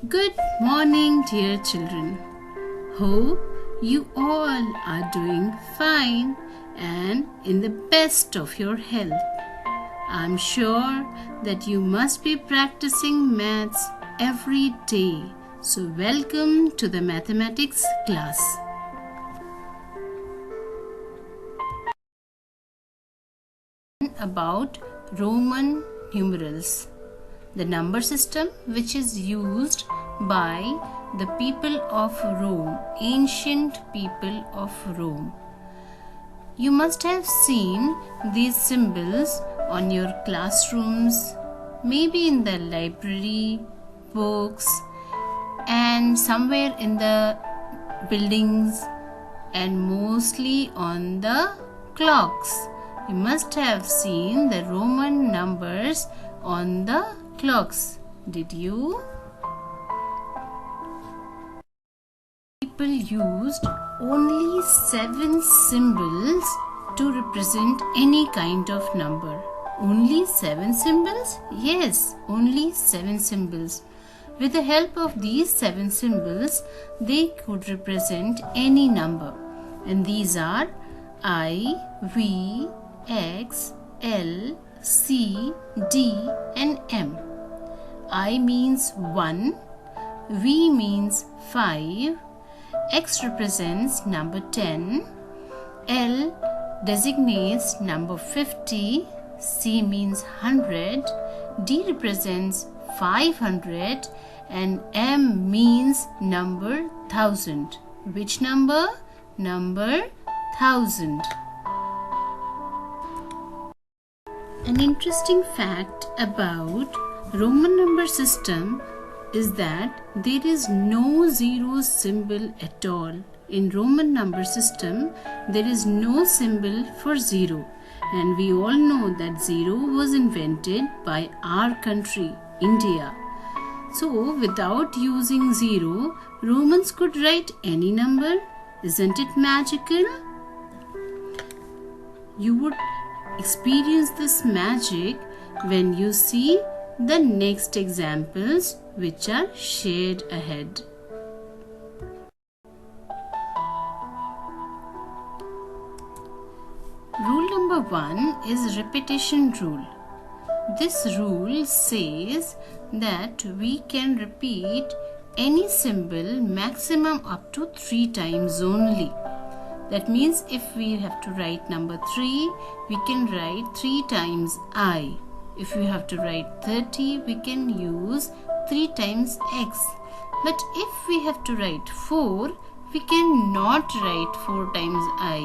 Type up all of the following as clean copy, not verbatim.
Good morning, dear children. Hope you all are doing fine and in the best of your health. I'm sure that you must be practicing maths every day. So welcome to the mathematics class. About Roman numerals, the number system which is used by the people of Rome, ancient people of Rome. You must have seen these symbols on your classrooms, maybe in the library, books, and somewhere in the buildings, and mostly on the clocks. You must have seen the Roman numbers on the clocks. Did you? People used only 7 symbols to represent any kind of number. Only 7 symbols? Yes, only 7 symbols. With the help of these 7 symbols, they could represent any number. And these are I, V, X, L, C, D and M. I means 1, V means 5, X represents number 10, L designates number 50, C means 100, D represents 500 and M means number 1000. Which number? Number 1000. An interesting fact about Roman number system is that there is no zero symbol at all. In Roman number system, there is no symbol for zero. And we all know that zero was invented by our country, India. So, without using zero, Romans could write any number. Isn't it magical? You would experience this magic when you see the next examples which are shared ahead. Rule number 1 is repetition rule. This rule says that we can repeat any symbol maximum up to 3 times only. That means if we have to write number 3, we can write 3 times I. If we have to write 30, we can use 3 times X. But if we have to write 4, we cannot write 4 times I.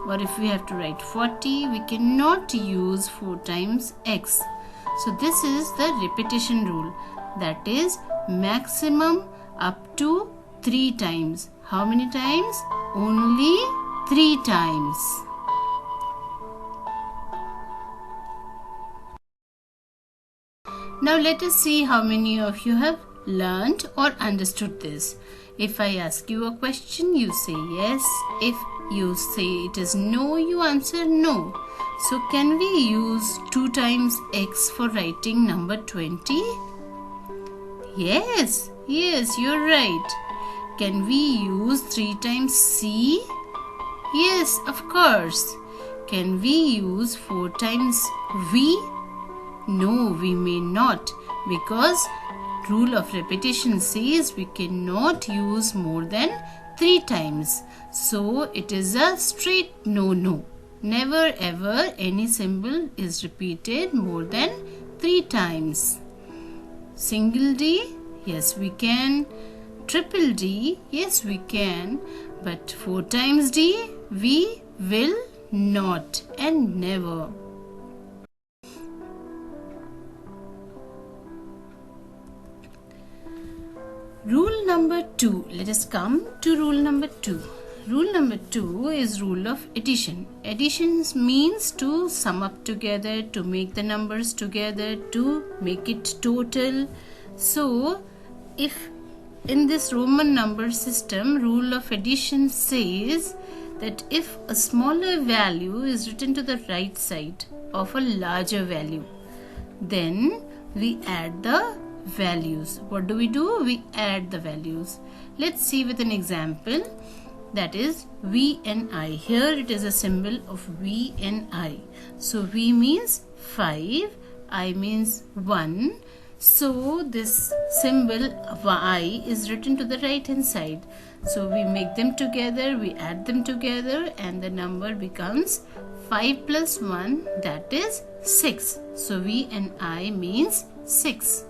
Or if we have to write 40, we cannot use 4 times X. So this is the repetition rule. That is maximum up to 3 times. How many times? Only 3 times. Now let us see how many of you have learnt or understood this. If I ask you a question, you say yes. If you say it is no, you answer no. So can we use 2 times X for writing number 20? Yes, you're right. Can we use 3 times C? Yes, of course. Can we use 4 times V? No, we may not, because rule of repetition says we cannot use more than 3 times. So it is a straight no. Never ever any symbol is repeated more than 3 times. Single D? Yes, we can. Triple D? Yes, we can. But 4 times D? We will not and never. Rule number 2. Let us come to rule number 2. Rule number 2 is rule of addition. Addition means to sum up together, to make the numbers together, to make it total. So, if in this Roman number system, rule of addition says that if a smaller value is written to the right side of a larger value, then we add the values. What do? We add the values. Let's see with an example. That is V and I. Here it is a symbol of V and I. So V means 5, I means 1. So this symbol Y is written to the right hand side. So we make them together, we add them together, and the number becomes 5 plus 1, that is 6. So V and I means 6.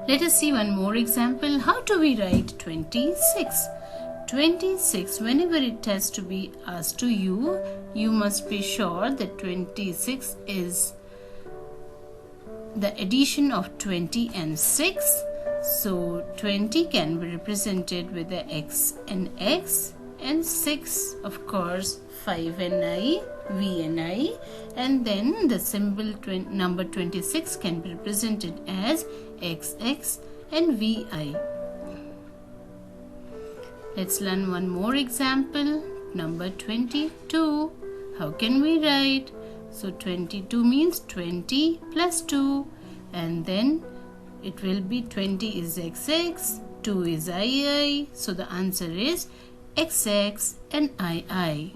Let us see one more example. How do we write 26? 26, whenever it has to be asked to you, you must be sure that 26 is the addition of 20 and 6. So 20 can be represented with the X and X, and 6 of course 5 and I, V and I, and then the symbol number 26 can be represented as XX and VI. Let's learn one more example. Number 22. How can we write? So 22 means 20 plus 2, and then it will be 20 is XX, 2 is II. So the answer is XX and II.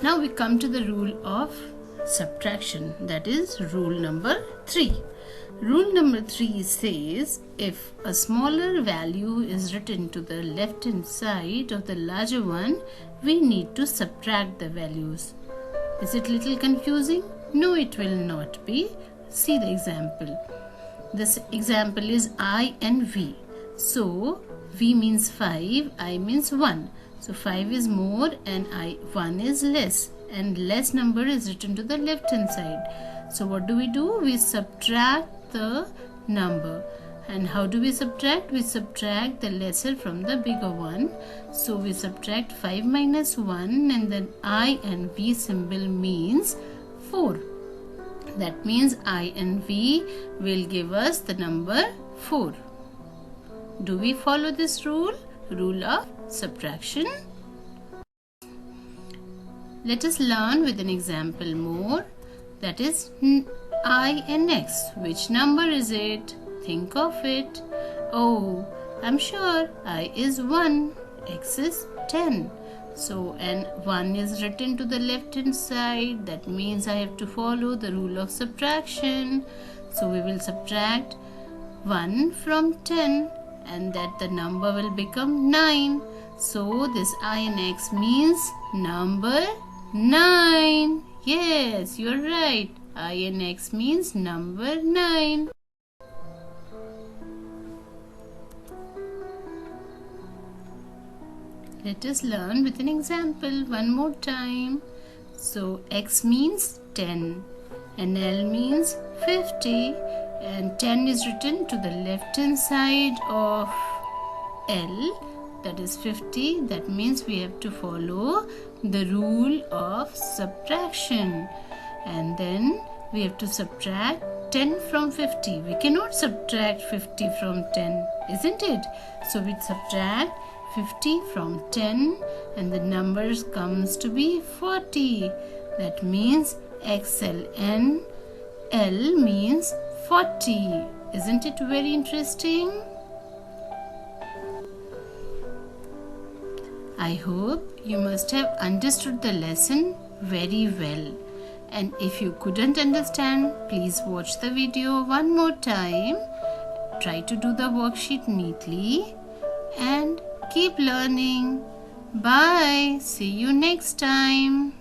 Now we come to the rule of subtraction, that is rule number 3. Rule number 3 says if a smaller value is written to the left hand side of the larger one, we need to subtract the values. Is it little confusing? No, it will not be. See the example. This example is I and V. So V means 5, I means 1. So 5 is more and 1 is less, and less number is written to the left hand side. So what do? We subtract the number. And how do we subtract? We subtract the lesser from the bigger one. So we subtract 5 minus 1, and then I and V symbol means 4. That means I and V will give us the number 4. Do we follow this rule? Rule of subtraction. Let us learn with an example more. That is I and X. Which number is it? Think of it. Oh, I'm sure I is 1, X is 10. So, and 1 is written to the left hand side. That means I have to follow the rule of subtraction. So we will subtract 1 from 10, and that the number will become 9. So this I and X means number 9. Yes, you're right. I and X means number 9. Let us learn with an example one more time. So X means 10 and L means 50, and 10 is written to the left hand side of L, that is 50. That means we have to follow the rule of subtraction, and then we have to subtract 10 from 50. We cannot subtract 50 from 10, isn't it? So we subtract 50 from 10, and the numbers comes to be 40. That means XLN L means 40. Isn't it very interesting? I hope you must have understood the lesson very well. And if you couldn't understand, please watch the video one more time. Try to do the worksheet neatly and keep learning. Bye. See you next time.